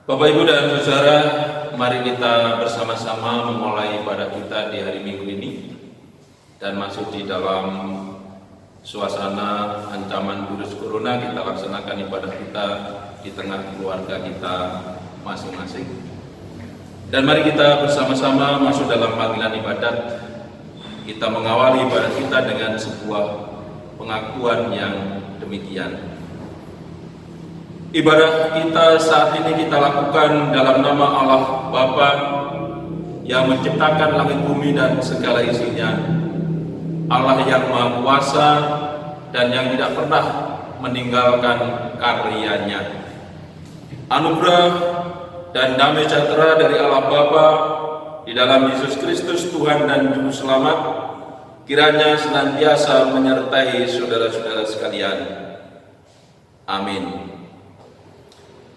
Bapak, Ibu, dan Saudara, mari kita bersama-sama memulai ibadah kita di hari Minggu ini dan masuk di dalam suasana ancaman virus corona. Kita laksanakan ibadah kita di tengah keluarga kita masing-masing. Dan mari kita bersama-sama masuk dalam panggilan ibadat. Kita mengawali ibadah kita dengan sebuah pengakuan yang demikian. Ibadah kita saat ini kita lakukan dalam nama Allah Bapa yang menciptakan langit bumi dan segala isinya, Allah yang Maha Kuasa dan yang tidak pernah meninggalkan karyanya. Anugerah dan damai sejahtera dari Allah Bapa di dalam Yesus Kristus Tuhan dan Juru Selamat kiranya senantiasa menyertai saudara-saudara sekalian. Amin.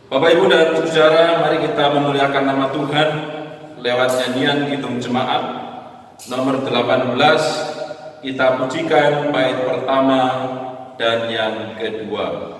Bapak, Ibu, dan Saudara, mari kita memuliakan nama Tuhan lewat nyanyian Kidung Jemaat nomor 18. Kita pujikan bait pertama dan yang kedua.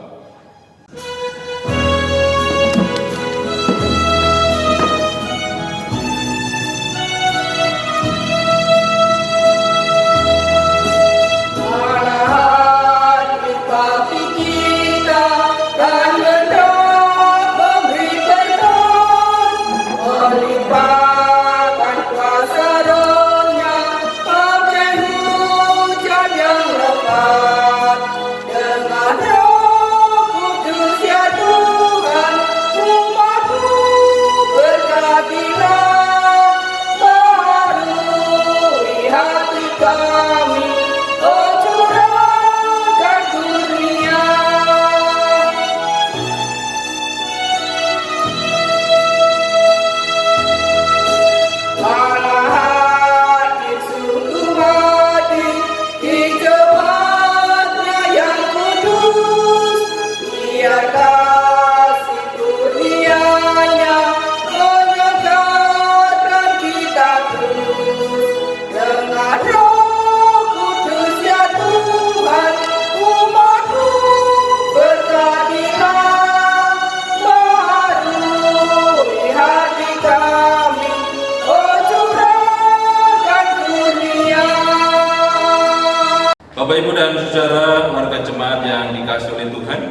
Bapak, Ibu, dan Saudara, warga jemaat yang dikasihi oleh Tuhan,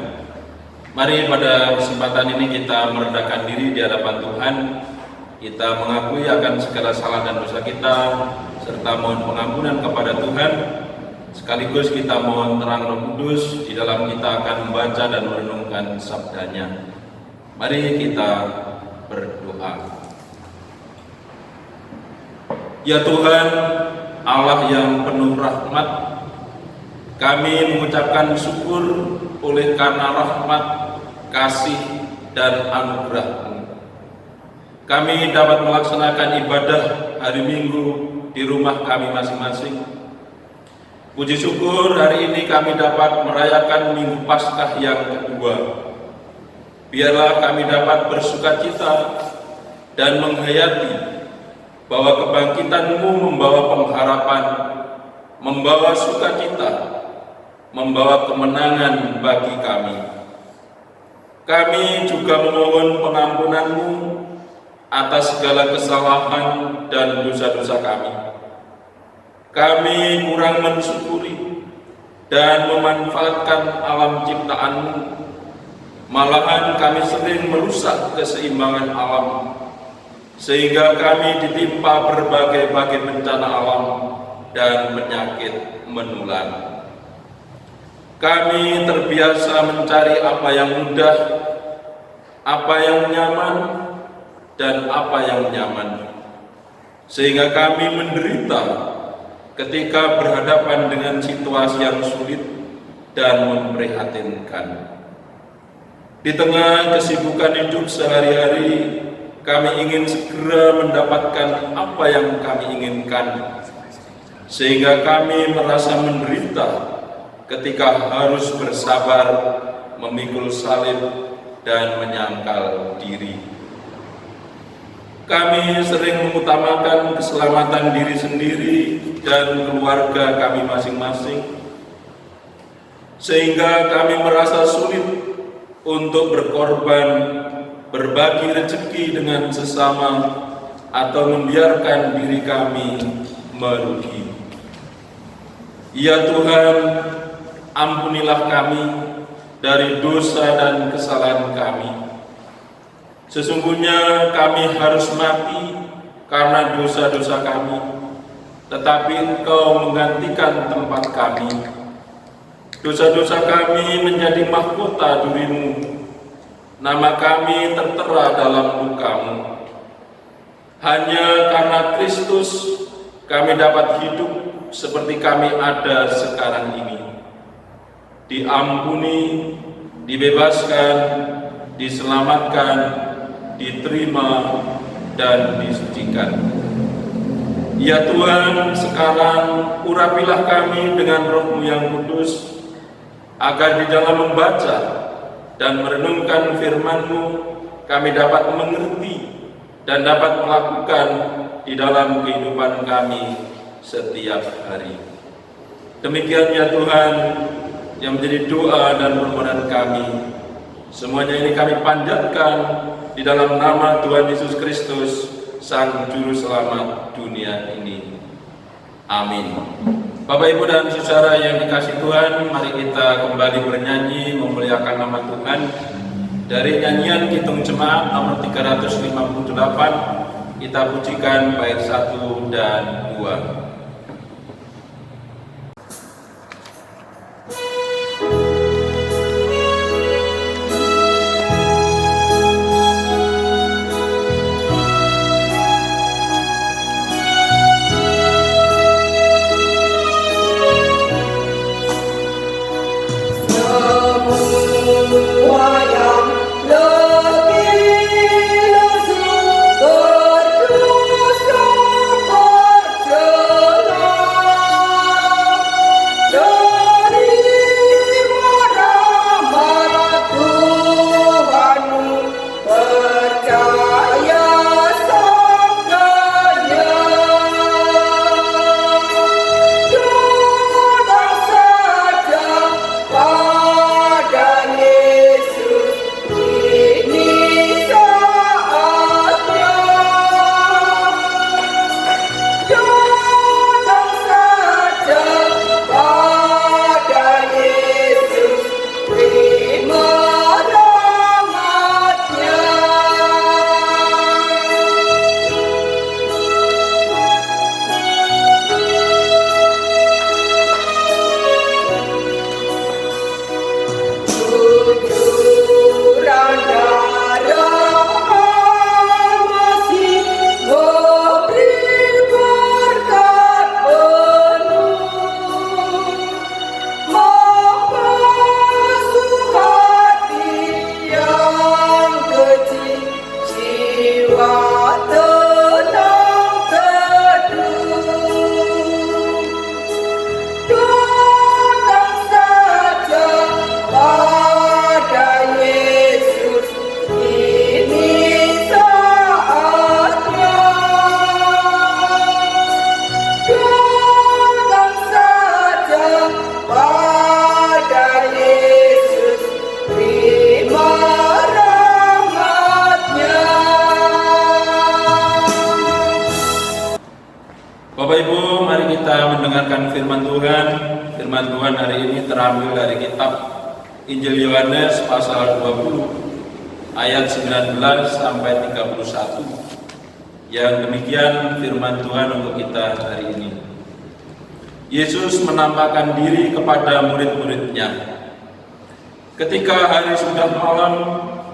mari pada kesempatan ini kita merendahkan diri di hadapan Tuhan. Kita mengakui akan segala salah dan dosa kita, serta mohon pengampunan kepada Tuhan. Sekaligus kita mohon terang Roh Kudus di dalam kita akan membaca dan merenungkan sabdanya. Mari kita berdoa. Ya Tuhan, Allah yang penuh rahmat, kami mengucapkan syukur oleh karena rahmat, kasih, dan anugerah-Mu. Kami dapat melaksanakan ibadah hari Minggu di rumah kami masing-masing. Puji syukur hari ini kami dapat merayakan Minggu Paskah yang kedua. Biarlah kami dapat bersukacita dan menghayati bahwa kebangkitan-Mu membawa pengharapan, membawa sukacita, membawa kemenangan bagi kami. Kami juga memohon pengampunan-Mu atas segala kesalahan dan dosa-dosa kami. Kami kurang mensyukuri dan memanfaatkan alam ciptaan-Mu. Malahan kami sering merusak keseimbangan alam, sehingga kami ditimpa berbagai-bagai bencana alam dan penyakit menular. Kami terbiasa mencari apa yang mudah, apa yang nyaman, dan apa yang nyaman, sehingga kami menderita ketika berhadapan dengan situasi yang sulit dan memprihatinkan. Di tengah kesibukan hidup sehari-hari, kami ingin segera mendapatkan apa yang kami inginkan, sehingga kami merasa menderita ketika harus bersabar memikul salib dan menyangkal diri. Kami sering mengutamakan keselamatan diri sendiri dan keluarga kami masing-masing, sehingga kami merasa sulit untuk berkorban berbagi rezeki dengan sesama, atau membiarkan diri kami merugi. Ya Tuhan, ampunilah kami dari dosa dan kesalahan kami. Sesungguhnya kami harus mati karena dosa-dosa kami, tetapi Engkau menggantikan tempat kami. Dosa-dosa kami menjadi mahkota duri-Mu, nama kami tertera dalam buku-Mu. Hanya karena Kristus kami dapat hidup seperti kami ada sekarang ini. Diampuni, dibebaskan, diselamatkan, diterima, dan disucikan. Ya Tuhan, sekarang urapilah kami dengan Roh-Mu yang kudus, agar di dalam membaca dan merenungkan firman-Mu kami dapat mengerti dan dapat melakukan di dalam kehidupan kami setiap hari. Demikian ya Tuhan, yang menjadi doa dan permohonan kami. Semuanya ini kami panjatkan di dalam nama Tuhan Yesus Kristus, Sang Juru Selamat dunia ini. Amin. Bapak, Ibu, dan saudara yang dikasihi Tuhan, mari kita kembali bernyanyi memuliakan nama Tuhan dari nyanyian Kidung Jemaat nomor 358. Kita pujikan bait 1 dan 2. Bapak Ibu, mari kita mendengarkan firman Tuhan. Firman Tuhan hari ini terambil dari kitab Injil Yohanes pasal 20 ayat 19 sampai 31. Yang demikian firman Tuhan untuk kita hari ini. Yesus menampakkan diri kepada murid-muridnya. Ketika hari sudah malam,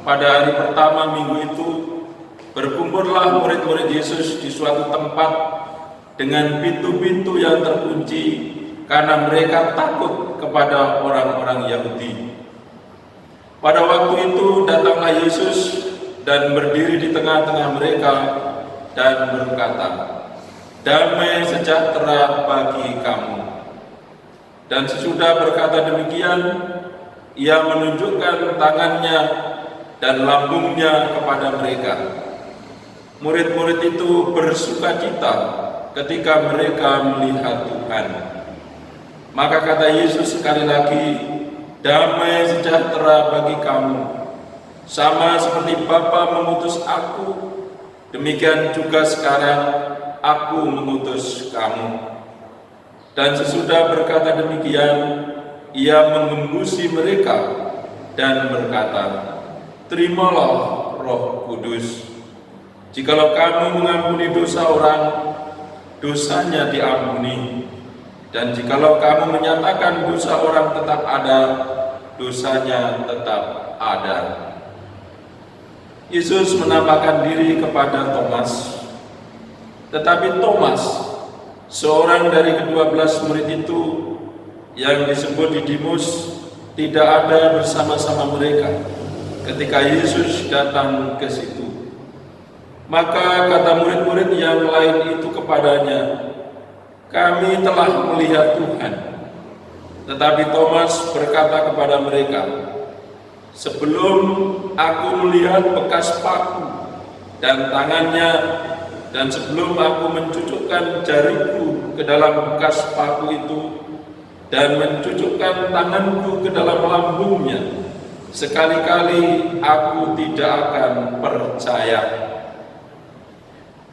pada hari pertama minggu itu, berkumpullah murid-murid Yesus di suatu tempat dengan pintu-pintu yang terkunci karena mereka takut kepada orang-orang Yahudi. Pada waktu itu datanglah Yesus dan berdiri di tengah-tengah mereka dan berkata, "Damai sejahtera bagi kamu." Dan sesudah berkata demikian, ia menunjukkan tangannya dan lambungnya kepada mereka. Murid-murid itu bersukacita ketika mereka melihat Tuhan. Maka kata Yesus sekali lagi, "Damai sejahtera bagi kamu." Sama seperti Bapa mengutus aku, demikian juga sekarang aku mengutus kamu. Dan sesudah berkata demikian, ia mengembusi mereka dan berkata, terimalah Roh Kudus. Jikalau kamu mengampuni dosa orang, dosanya diampuni. Dan jikalau kamu menyatakan dosa orang tetap ada, dosanya tetap ada. Yesus menampakkan diri kepada Thomas, tetapi Thomas, seorang dari ke-12 murid itu yang disebut Didimus, tidak ada bersama-sama mereka ketika Yesus datang ke situ. Maka kata murid-murid yang lain itu kepadanya, kami telah melihat Tuhan. Tetapi Thomas berkata kepada mereka, sebelum aku melihat bekas paku dan tangannya, dan sebelum aku mencucukkan jariku ke dalam bekas paku itu, dan mencucukkan tanganku ke dalam lambungnya, sekali-kali aku tidak akan percaya.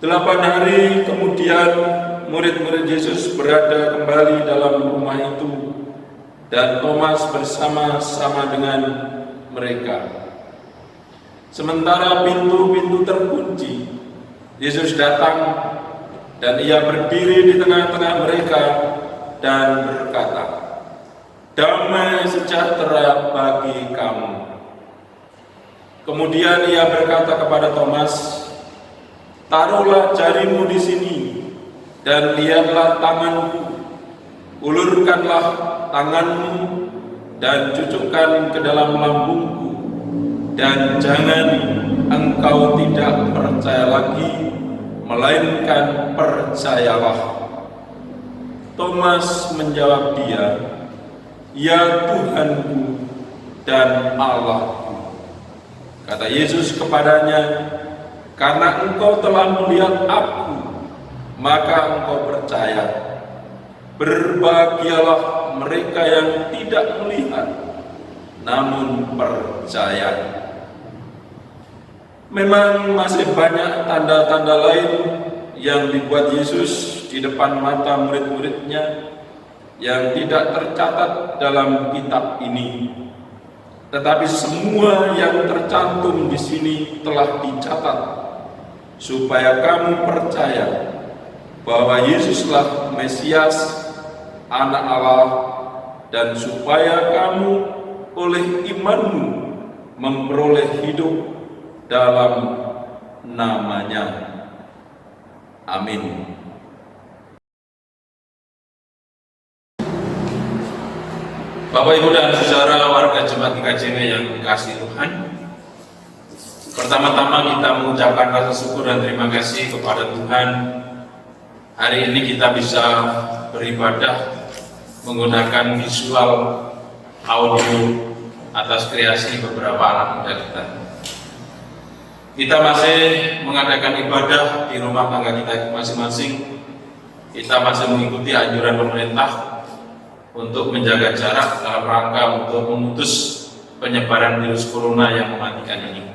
8 hari kemudian, murid-murid Yesus berada kembali dalam rumah itu, dan Thomas bersama-sama dengan mereka. Sementara pintu-pintu terkunci, Yesus datang dan ia berdiri di tengah-tengah mereka dan berkata, damai sejahtera bagi kamu. Kemudian ia berkata kepada Thomas, taruhlah jarimu di sini dan lihatlah tanganku, ulurkanlah tanganmu dan cucukkan ke dalam lambungku, dan jangan engkau tidak percaya lagi, melainkan percayalah. Thomas menjawab dia, ya Tuhanku dan Allahku. Kata Yesus kepadanya, karena engkau telah melihat aku, maka engkau percaya. Berbahagialah mereka yang tidak melihat, namun percaya. Memang masih banyak tanda-tanda lain yang dibuat Yesus di depan mata murid-muridnya yang tidak tercatat dalam kitab ini. Tetapi semua yang tercantum di sini telah dicatat, supaya kamu percaya bahwa Yesuslah Mesias, Anak Allah, dan supaya kamu oleh imanmu memperoleh hidup dalam namanya. Amin. Bapak, Ibu, dan saudara warga Jemaat GKJW yang dikasihi Tuhan, pertama-tama kita mengucapkan rasa syukur dan terima kasih kepada Tuhan. Hari ini kita bisa beribadah menggunakan visual audio atas kreasi beberapa anak muda kita. Kita masih mengadakan ibadah di rumah tangga kita masing-masing. Kita masih mengikuti anjuran pemerintah untuk menjaga jarak dalam rangka untuk memutus penyebaran virus corona yang mematikan ini.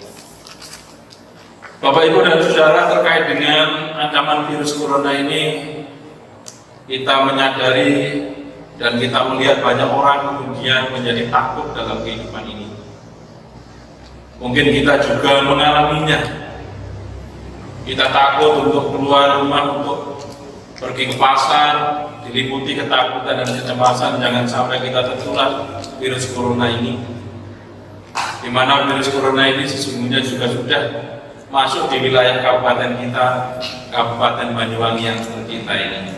Bapak, Ibu, dan saudara, terkait dengan ancaman virus corona ini, kita menyadari dan kita melihat banyak orang kemudian menjadi takut dalam kehidupan ini. Mungkin kita juga mengalaminya. Kita takut untuk keluar rumah, untuk pergi ke pasar, diliputi ketakutan dan kecemasan jangan sampai kita tertular virus corona ini. Di mana virus corona ini sesungguhnya juga sudah masuk di wilayah kabupaten kita, Kabupaten Banyuwangi yang tercinta ini.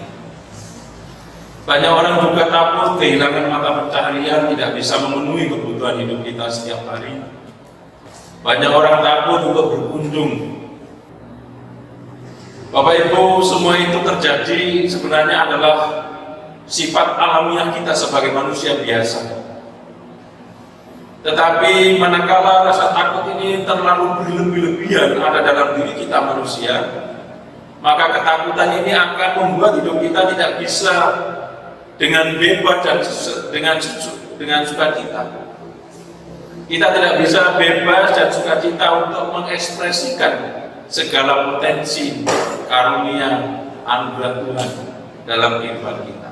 Banyak orang juga takut kehilangan mata pencaharian, tidak bisa memenuhi kebutuhan hidup kita setiap hari. Banyak orang takut untuk berkunjung. Bapak, Ibu, semua itu terjadi sebenarnya adalah sifat alamiah kita sebagai manusia biasa. Tetapi manakala rasa takut ini terlalu berlebih-lebihan ada dalam diri kita manusia, maka ketakutan ini akan membuat hidup kita tidak bisa dengan bebas dan dengan sukacita. Kita tidak bisa bebas dan sukacita untuk mengekspresikan segala potensi karunia anugerah Tuhan dalam kehidupan kita.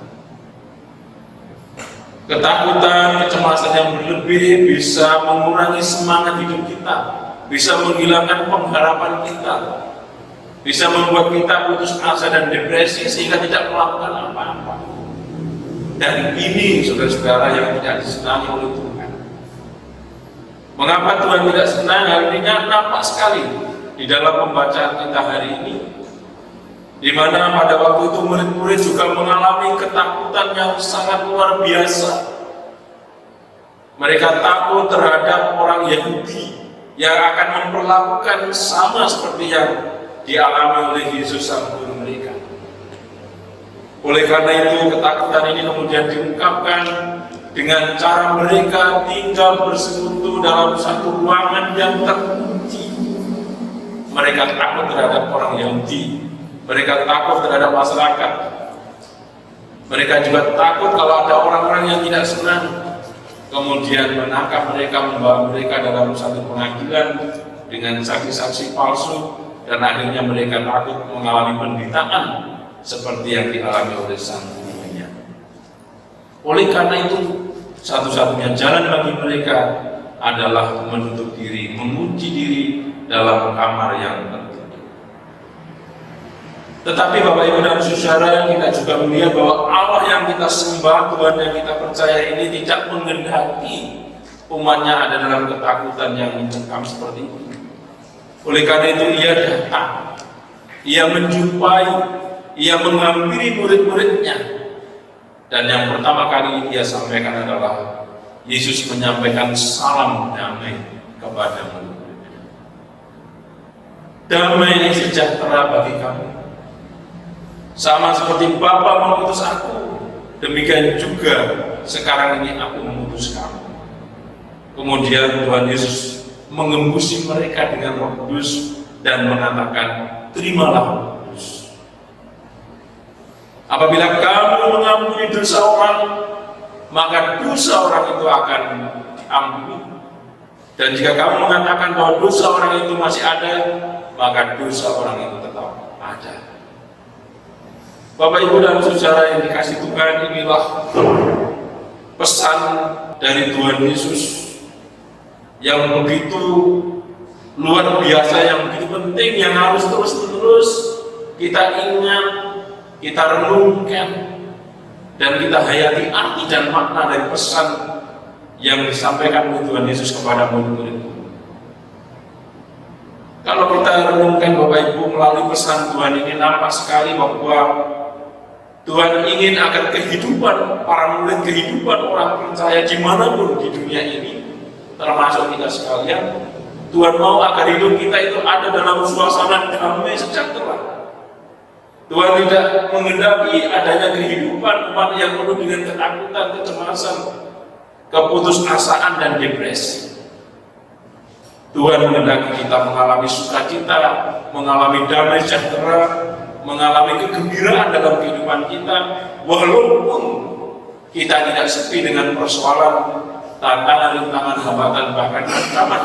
Ketakutan, kecemasan yang berlebih bisa mengurangi semangat hidup kita, bisa menghilangkan pengharapan kita, bisa membuat kita putus asa dan depresi sehingga tidak melakukan apa-apa. Dan ini saudara-saudara yang tidak disenangi oleh Tuhan. Mengapa Tuhan tidak senang? Hal ini nampak sekali di dalam pembacaan kita hari ini, di mana pada waktu itu murid-murid juga mengalami ketakutan yang sangat luar biasa. Mereka takut terhadap orang Yahudi yang akan memperlakukan sama seperti yang dialami oleh Yesus sang guru mereka. Oleh karena itu ketakutan ini kemudian diungkapkan dengan cara mereka tinggal bersekutu dalam satu ruangan yang terkunci. Mereka takut terhadap orang Yahudi, mereka takut terhadap masyarakat, mereka juga takut kalau ada orang-orang yang tidak senang, kemudian menangkap mereka, membawa mereka dalam satu pengadilan dengan saksi-saksi palsu, dan akhirnya mereka takut mengalami penderitaan seperti yang dialami oleh sang gurunya. Oleh karena itu, satu-satunya jalan bagi mereka adalah menutup diri, mengunci diri dalam kamar yang tertutup. Tetapi Bapak Ibu dan Saudara, kita juga melihat bahwa Allah yang kita sembah, Tuhan yang kita percaya ini tidak menghendaki umatnya ada dalam ketakutan yang mencekam seperti itu. Oleh karena itu Ia datang, Ia menjumpai, Ia menghampiri murid-muridnya, dan yang pertama kali Ia sampaikan adalah Yesus menyampaikan salam damai kepada murid-muridnya. Damai sejahtera bagi kamu. Sama seperti Bapa mengutus aku, demikian juga sekarang ini aku mengutus kamu. Kemudian Tuhan Yesus mengembusi mereka dengan Roh Kudus dan mengatakan, terimalah Roh Kudus. Apabila kamu mengampuni dosa orang, maka dosa orang itu akan diampuni. Dan jika kamu mengatakan bahwa dosa orang itu masih ada, maka dosa orang itu tetap ada. Bapak Ibu dan Saudara yang dikasih Tuhan, inilah pesan dari Tuhan Yesus yang begitu luar biasa, yang begitu penting, yang harus terus-menerus kita ingat, kita renungkan, dan kita hayati arti dan makna dari pesan yang disampaikan oleh Tuhan Yesus kepada murid-murid. Kalau kita renungkan Bapak Ibu melalui pesan Tuhan ini, nampak sekali bahwa Tuhan ingin agar kehidupan para murid, kehidupan orang percaya dimanapun di dunia ini, termasuk kita sekalian, Tuhan mau agar hidup kita itu ada dalam suasana damai sejahtera. Tuhan tidak menghendaki adanya kehidupan umat yang penuh dengan ketakutan, kecemasan, keputusasaan, dan depresi. Tuhan menghendaki kita mengalami sukacita, mengalami damai sejahtera, mengalami kegembiraan dalam kehidupan kita, walaupun kita tidak sepi dengan persoalan, tantangan, rintangan, hambatan, bahkan ancaman.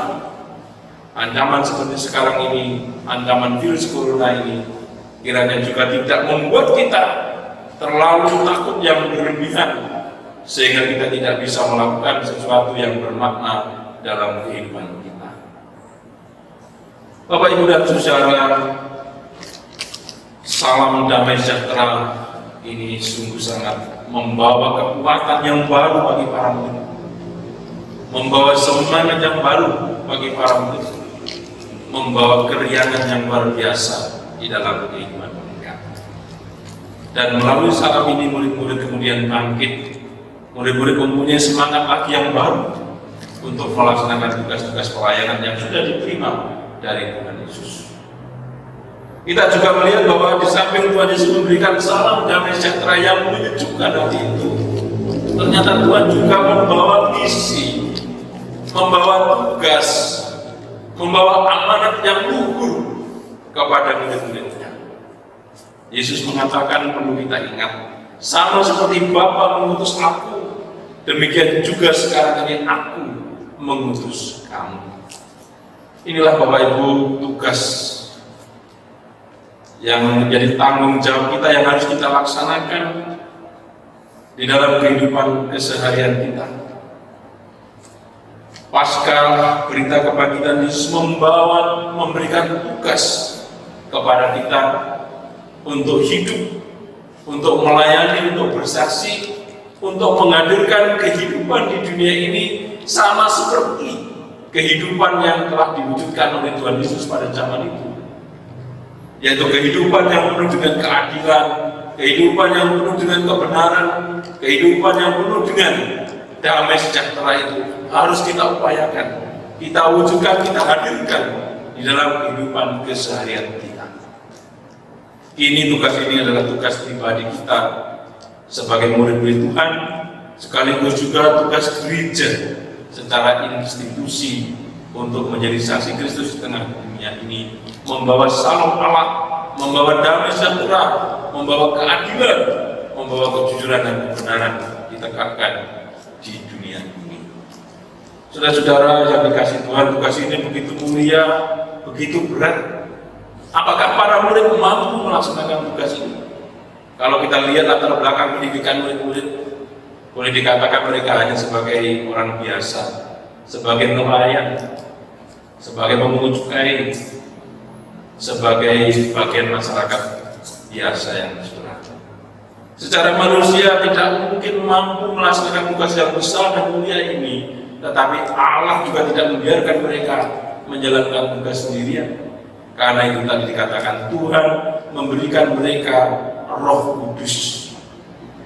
Ancaman seperti sekarang ini, ancaman virus corona ini, kiranya juga tidak membuat kita terlalu takut yang berlebihan, sehingga kita tidak bisa melakukan sesuatu yang bermakna dalam kehidupan kita. Bapak Ibu dan Saudara, salam damai sejahtera ini sungguh sangat membawa kekuatan yang baru bagi para murid, membawa semangat yang baru bagi para murid, membawa keriangan yang luar biasa di dalam kehidupan mereka. Dan melalui salam ini murid-murid kemudian bangkit, murid-murid mempunyai semangat lagi yang baru untuk melaksanakan tugas-tugas pelayanan yang sudah diterima dari Tuhan Yesus. Kita juga melihat bahwa di samping Tuhan Yesus memberikan salam damai sejahtera yang menyejukkan hati itu, ternyata Tuhan juga membawa misi, membawa tugas, membawa amanat yang luhur kepada murid-muridnya. Yesus mengatakan, perlu kita ingat, sama seperti Bapa mengutus aku, demikian juga sekarang ini aku mengutus kamu. Inilah Bapak Ibu tugas yang menjadi tanggung jawab kita yang harus kita laksanakan di dalam kehidupan keseharian kita. Pasca berita kebangkitan Yesus memberikan tugas kepada kita untuk hidup, untuk melayani, untuk bersaksi, untuk menghadirkan kehidupan di dunia ini sama seperti kehidupan yang telah diwujudkan oleh Tuhan Yesus pada zaman itu, yaitu kehidupan yang penuh dengan keadilan, kehidupan yang penuh dengan kebenaran, kehidupan yang penuh dengan damai sejahtera. Itu harus kita upayakan, kita wujudkan, kita hadirkan di dalam kehidupan keseharian kita. Tugas ini adalah tugas pribadi kita sebagai murid-murid Tuhan, sekaligus juga tugas gereja secara institusi untuk menjadi saksi Kristus di tengah dunia ini, membawa salom Allah, membawa damai sejahtera, membawa keadilan, membawa kejujuran dan kebenaran ditegakkan di dunia ini. Saudara-saudara yang dikasihi Tuhan, tugas ini begitu mulia, begitu berat. Apakah para murid mampu melaksanakan tugas ini? Kalau kita lihat latar belakang pendidikan murid-murid, boleh dikatakan mereka hanya sebagai orang biasa, sebagai nelayan, sebagai pemungut kain, sebagai bagian masyarakat biasa yang sederhana. Secara manusia tidak mungkin mampu melaksanakan tugas yang besar dan mulia ini, tetapi Allah juga tidak membiarkan mereka menjalankan tugas sendirian. Karena itu tadi dikatakan Tuhan memberikan mereka Roh Kudus.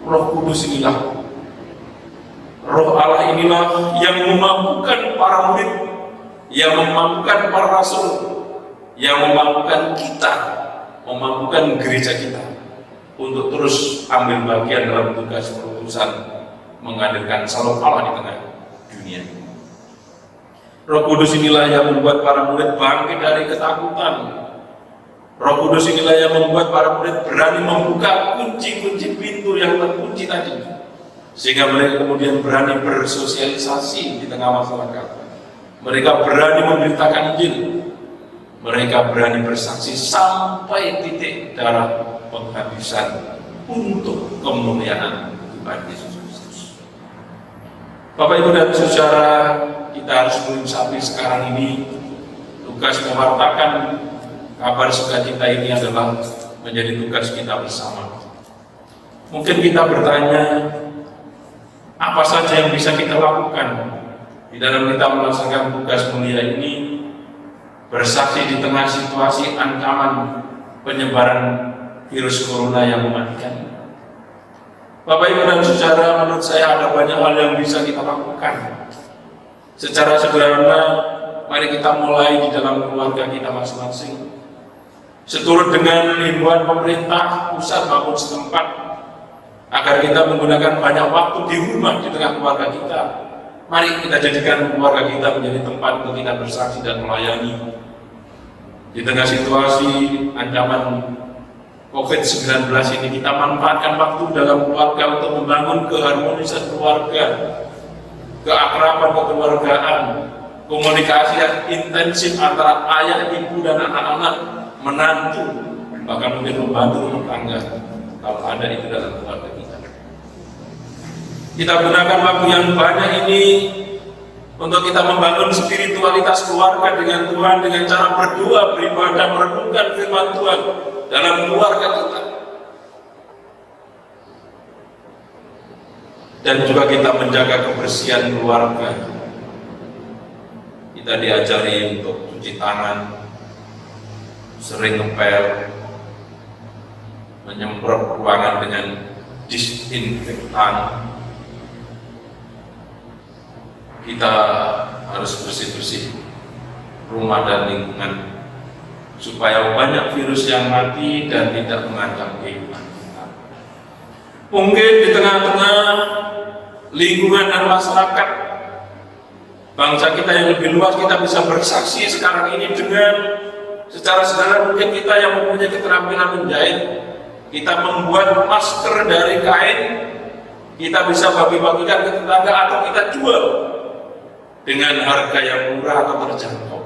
Roh Kudus inilah, Roh Allah inilah yang memampukan para murid, yang memampukan para rasul, yang memampukan kita, memampukan gereja kita untuk terus ambil bagian dalam tugas perutusan menghadirkan salom Allah di tengah dunia. Roh Kudus inilah yang membuat para murid bangkit dari ketakutan. Roh Kudus inilah yang membuat para murid berani membuka kunci-kunci pintu yang terkunci tadi, sehingga mereka kemudian berani bersosialisasi di tengah masyarakat. Mereka berani memberitakan Injil, mereka berani bersaksi sampai titik darah penghabisan untuk kemuliaan Tuhan Yesus Kristus. Bapak Ibu dan Saudara, kita harus mencapai sekarang ini tugas mewartakan kabar sukacita ini adalah menjadi tugas kita bersama. Mungkin kita bertanya, apa saja yang bisa kita lakukan di dalam kita melaksanakan tugas mulia ini, bersaksi di tengah situasi ancaman penyebaran virus corona yang mematikan. Bapak Ibu dan Saudara, menurut saya ada banyak hal yang bisa kita lakukan. Secara sederhana, mari kita mulai di dalam keluarga kita masing-masing. Seturut dengan himbauan pemerintah pusat maupun setempat, agar kita menggunakan banyak waktu di rumah di tengah keluarga kita. Mari kita jadikan keluarga kita menjadi tempat untuk kita bersaksi dan melayani. Di tengah situasi ancaman COVID-19 ini, kita manfaatkan waktu dalam keluarga untuk membangun keharmonisan keluarga, keakraban kekeluargaan, komunikasi yang intensif antara ayah, ibu, dan anak-anak, menantu, bahkan mungkin membantu rumah tangga kalau ada itu dalam keluarga kita. Kita gunakan waktu yang banyak ini untuk kita membangun spiritualitas keluarga dengan Tuhan, dengan cara berdoa, beribadah, merenungkan firman Tuhan dalam keluarga kita. Dan juga kita menjaga kebersihan keluarga. Kita diajari untuk cuci tangan, sering ngepel, menyemprot ruangan dengan disinfektan. Kita harus bersih-bersih rumah dan lingkungan supaya banyak virus yang mati dan tidak mengancam kehidupan kita. Mungkin di tengah-tengah lingkungan dan masyarakat bangsa kita yang lebih luas, kita bisa bersaksi sekarang ini dengan secara sederhana. Mungkin kita yang mempunyai keterampilan menjahit, kita membuat masker dari kain, kita bisa bagi-bagikan ke tetangga atau kita jual. dengan harga yang murah atau terjangkau.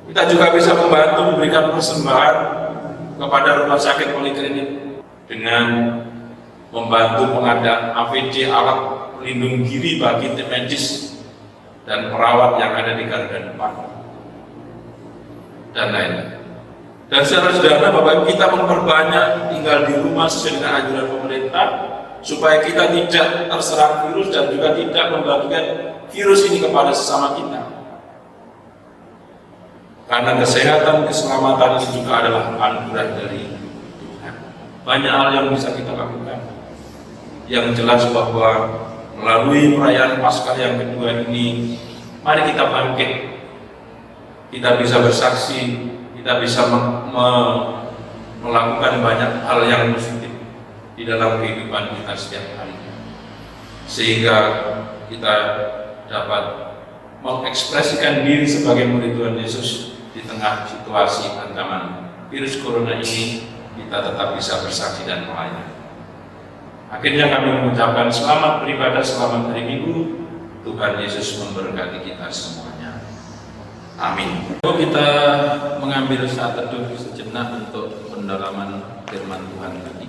Kita juga bisa membantu memberikan persembahan kepada rumah sakit poliklinik dengan membantu pengadaan APD, alat pelindung diri bagi tim medis dan perawat yang ada di garda depan, dan lain-lain. Dan secara sederhana Bapak Ibu, kita memperbanyak tinggal di rumah sesuai dengan anjuran pemerintah supaya kita tidak terserang virus dan juga tidak membagikan virus ini kepada sesama kita. Karena kesehatan, keselamatan ini juga adalah anugerah dari Tuhan. Banyak hal yang bisa kita lakukan. Yang jelas bahwa melalui perayaan Paskah yang kedua ini, mari kita bangkit. Kita bisa bersaksi, kita bisa melakukan banyak hal yang positif di dalam kehidupan kita setiap hari, sehingga kita dapat mengekspresikan diri sebagai murid Tuhan Yesus di tengah situasi ancaman virus corona ini. Kita tetap bisa bersaksi dan melayani. Akhirnya kami mengucapkan selamat beribadah, selamat hari Minggu. Tuhan Yesus memberkati kita semuanya. Amin. Kita mengambil saat teduh sejenak untuk pendalaman firman Tuhan tadi.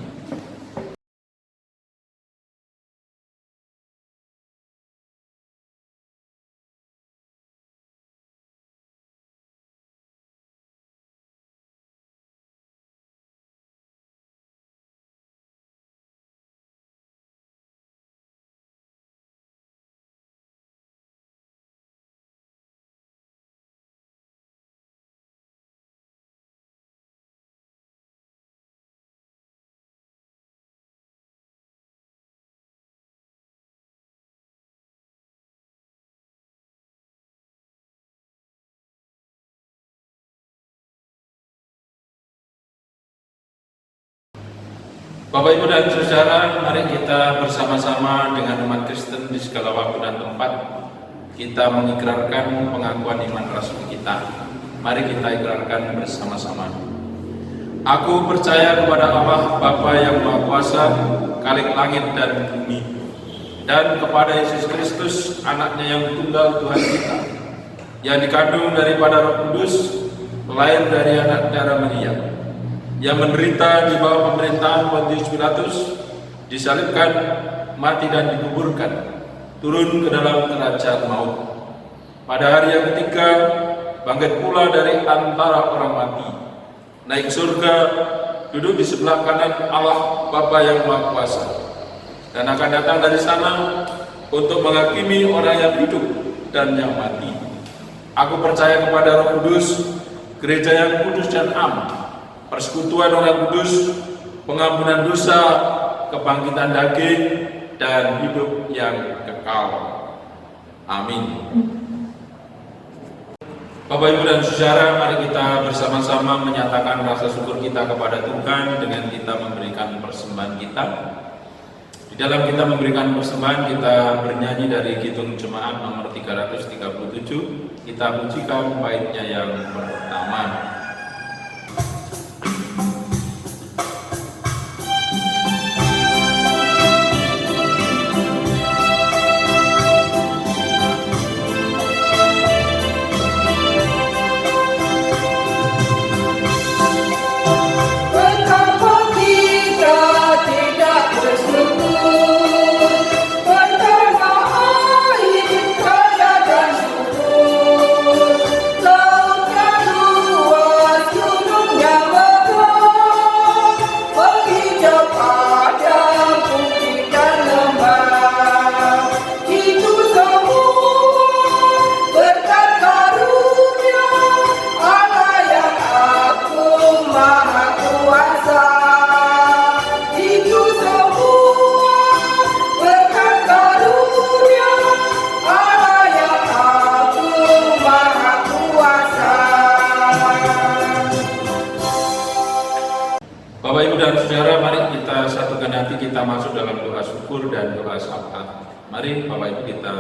Bapak Ibu dan Saudara, mari kita bersama-sama dengan umat Kristen di segala waktu dan tempat kita mengikrarkan pengakuan iman rasul kita. Mari kita ikrarkan bersama-sama. Aku percaya kepada Allah Bapa yang Maha Kuasa, Khalik langit dan bumi, dan kepada Yesus Kristus, Anaknya yang tunggal Tuhan kita, yang dikandung daripada Roh Kudus, lahir dari anak darah Maria, yang menderita di bawah pemerintahan Pontius Pilatus, disalibkan, mati dan dikuburkan, turun ke dalam kerajaan maut. Pada hari yang ketiga, bangkit pula dari antara orang mati, naik surga, duduk di sebelah kanan Allah Bapa yang Maha Kuasa, dan akan datang dari sana untuk menghakimi orang yang hidup dan yang mati. Aku percaya kepada Roh Kudus, gereja yang kudus dan am, persekutuan orang kudus, pengampunan dosa, kebangkitan daging, dan hidup yang kekal. Amin. Bapak Ibu dan Saudara, mari kita bersama-sama menyatakan rasa syukur kita kepada Tuhan dengan kita memberikan persembahan kita. Di dalam kita memberikan persembahan, kita bernyanyi dari Kidung Jemaat nomor 337. Kita pujikan baitnya yang pertama. Bapak Ibu dan Saudara, mari kita satukan hati, kita masuk dalam doa syukur dan doa syafaat. Mari Bapak Ibu kita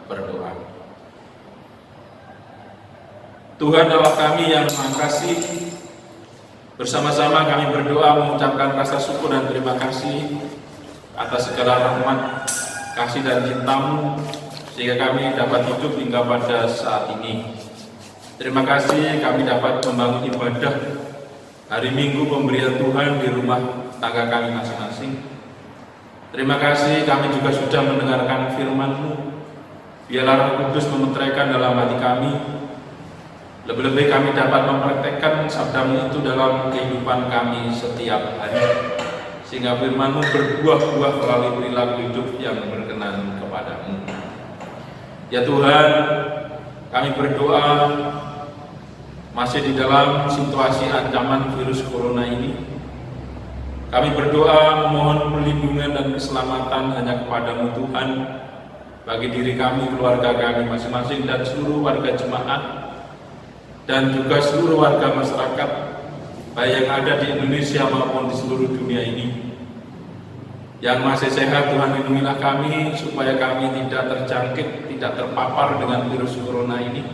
berdoa. Tuhan Allah kami yang Maha Kasih, bersama-sama kami berdoa mengucapkan rasa syukur dan terima kasih atas segala rahmat, kasih dan cinta-Mu sehingga kami dapat hidup hingga pada saat ini. Terima kasih kami dapat membangun ibadah hari Minggu pemberian Tuhan di rumah tangga kami masing-masing. Terima kasih kami juga sudah mendengarkan firman-Mu. Biarlah Roh Kudus memeteraikan dalam hati kami. Lebih-lebih kami dapat mempraktekkan sabda-Mu itu dalam kehidupan kami setiap hari, sehingga firman-Mu berbuah-buah melalui perilaku hidup yang berkenan kepada-Mu. Ya Tuhan, kami berdoa masih di dalam situasi ancaman virus corona ini. Kami berdoa memohon perlindungan dan keselamatan hanya kepada-Mu Tuhan, bagi diri kami, keluarga kami masing-masing, dan seluruh warga jemaat, dan juga seluruh warga masyarakat, baik yang ada di Indonesia maupun di seluruh dunia ini. Yang masih sehat, Tuhan lindungilah kami, supaya kami tidak terjangkit, tidak terpapar dengan virus corona ini,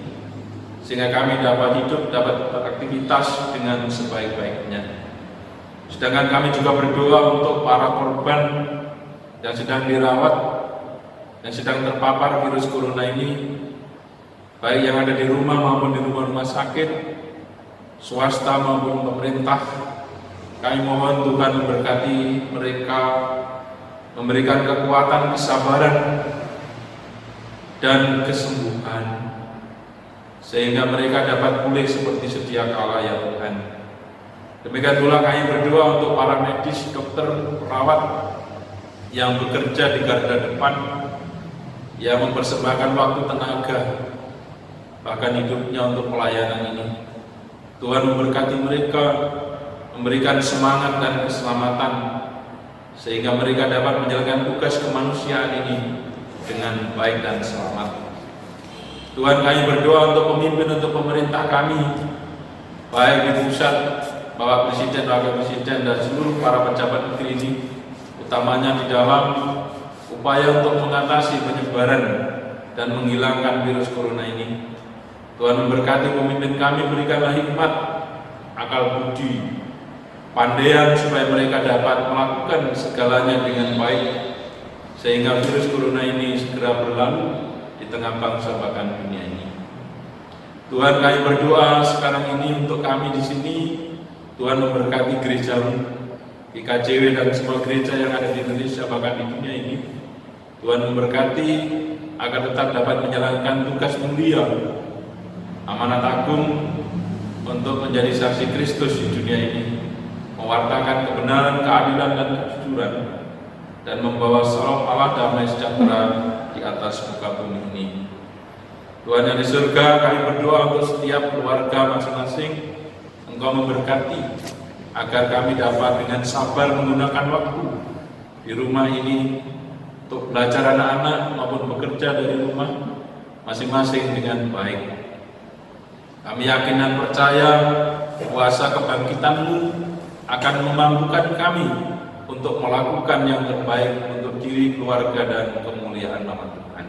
sehingga kami dapat hidup, dapat beraktivitas dengan sebaik-baiknya. Sedangkan kami juga berdoa untuk para korban yang sedang dirawat, yang sedang terpapar virus corona ini, baik yang ada di rumah maupun di rumah-rumah sakit, swasta maupun pemerintah. Kami mohon Tuhan memberkati mereka, memberikan kekuatan, kesabaran, dan kesembuhan, sehingga mereka dapat pulih seperti sedia kala, ya Tuhan. Demikian pula kami berdoa untuk para medis, dokter, perawat yang bekerja di garda depan, yang mempersembahkan waktu, tenaga, bahkan hidupnya untuk pelayanan ini. Tuhan memberkati mereka, memberikan semangat dan keselamatan, sehingga mereka dapat menjalankan tugas kemanusiaan ini dengan baik dan selamat. Tuhan, kami berdoa untuk pemimpin, untuk pemerintah kami, baik di pusat, Bapak Presiden, Wakil Presiden, dan seluruh para pejabat negeri ini, utamanya di dalam upaya untuk mengatasi penyebaran dan menghilangkan virus corona ini. Tuhan memberkati pemimpin kami, berikanlah hikmat, akal budi, pandaian, supaya mereka dapat melakukan segalanya dengan baik, sehingga virus corona ini segera berlalu di tengah bangsa bahkan dunia ini. Tuhan, kami berdoa sekarang ini untuk kami di sini. Tuhan memberkati gereja-Mu, IKJW, dan semua gereja yang ada di Indonesia bahkan di dunia ini. Tuhan memberkati agar tetap dapat menjalankan tugas mulia, amanat agung untuk menjadi saksi Kristus di dunia ini, mewartakan kebenaran, keadilan, dan kejujuran, dan membawa salam Allah damai sejahtera di atas muka bumi ini. Tuhan yang di surga, kami berdoa untuk setiap keluarga masing-masing. Engkau memberkati agar kami dapat dengan sabar menggunakan waktu di rumah ini untuk belajar anak-anak maupun bekerja dari rumah masing-masing dengan baik. Kami yakin dan percaya kuasa kebangkitan-Mu akan memampukan kami untuk melakukan yang terbaik untuk diri, keluarga, dan kemuliaan nama Tuhan.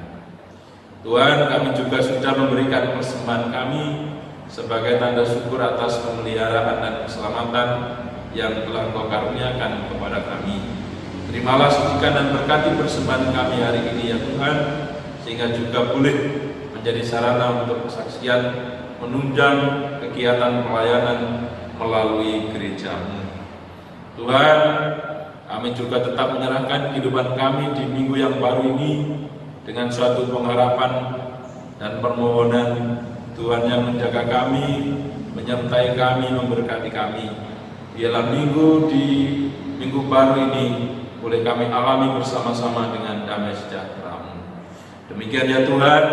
Tuhan, kami juga sudah memberikan persembahan kami sebagai tanda syukur atas pemeliharaan dan keselamatan yang telah Engkau karuniakan kepada kami. Terimalah, sucikan, dan berkati persembahan kami hari ini, ya Tuhan, sehingga juga boleh menjadi sarana untuk kesaksian, menunjang kegiatan pelayanan melalui gereja-Mu. Tuhan, kami juga tetap menyerahkan kehidupan kami di minggu yang baru ini dengan suatu pengharapan dan permohonan Tuhan yang menjaga kami, menyertai kami, memberkati kami. Biarlah minggu baru ini boleh kami alami bersama-sama dengan damai sejahtera-Mu. Demikian ya Tuhan,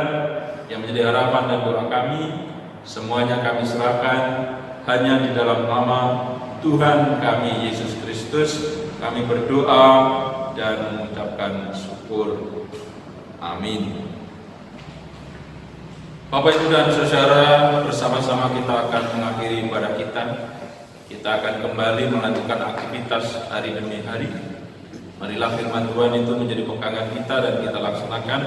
yang menjadi harapan dan doa kami, semuanya kami serahkan hanya di dalam nama Tuhan kami Yesus Kristus. Kami berdoa dan mengucapkan syukur. Amin. Bapak, Ibu, dan Saudara, bersama-sama kita akan mengakhiri ibadah kita. Kita akan kembali melanjutkan aktivitas hari demi hari. Marilah firman Tuhan itu menjadi pegangan kita dan kita laksanakan,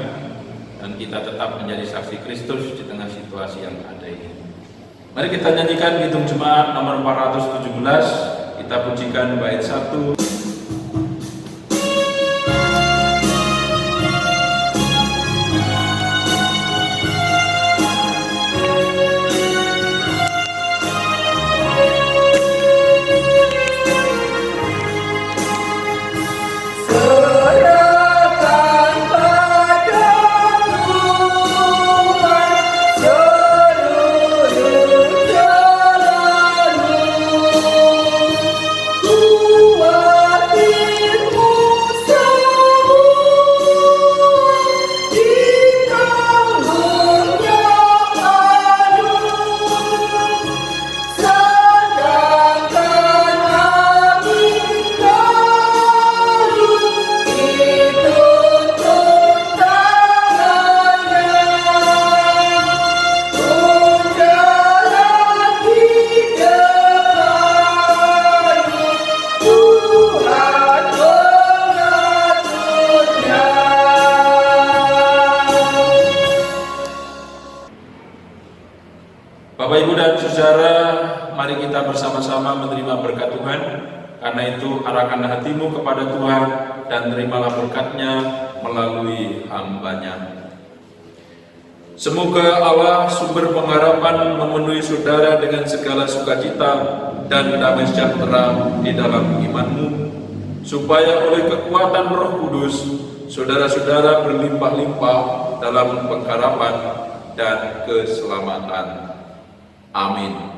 dan kita tetap menjadi saksi Kristus di tengah situasi yang ada ini. Mari kita nyanyikan Kidung Jemaat nomor 417. Kita pujikan bait 1. saudara, mari kita bersama-sama menerima berkat Tuhan. Karena itu arahkanlah hatimu kepada Tuhan dan terimalah berkat-Nya melalui hamba-Nya. Semoga Allah sumber pengharapan memenuhi saudara dengan segala sukacita dan damai sejahtera di dalam imanmu, supaya oleh kekuatan Roh Kudus saudara-saudara berlimpah-limpah dalam pengharapan dan keselamatan. Amin.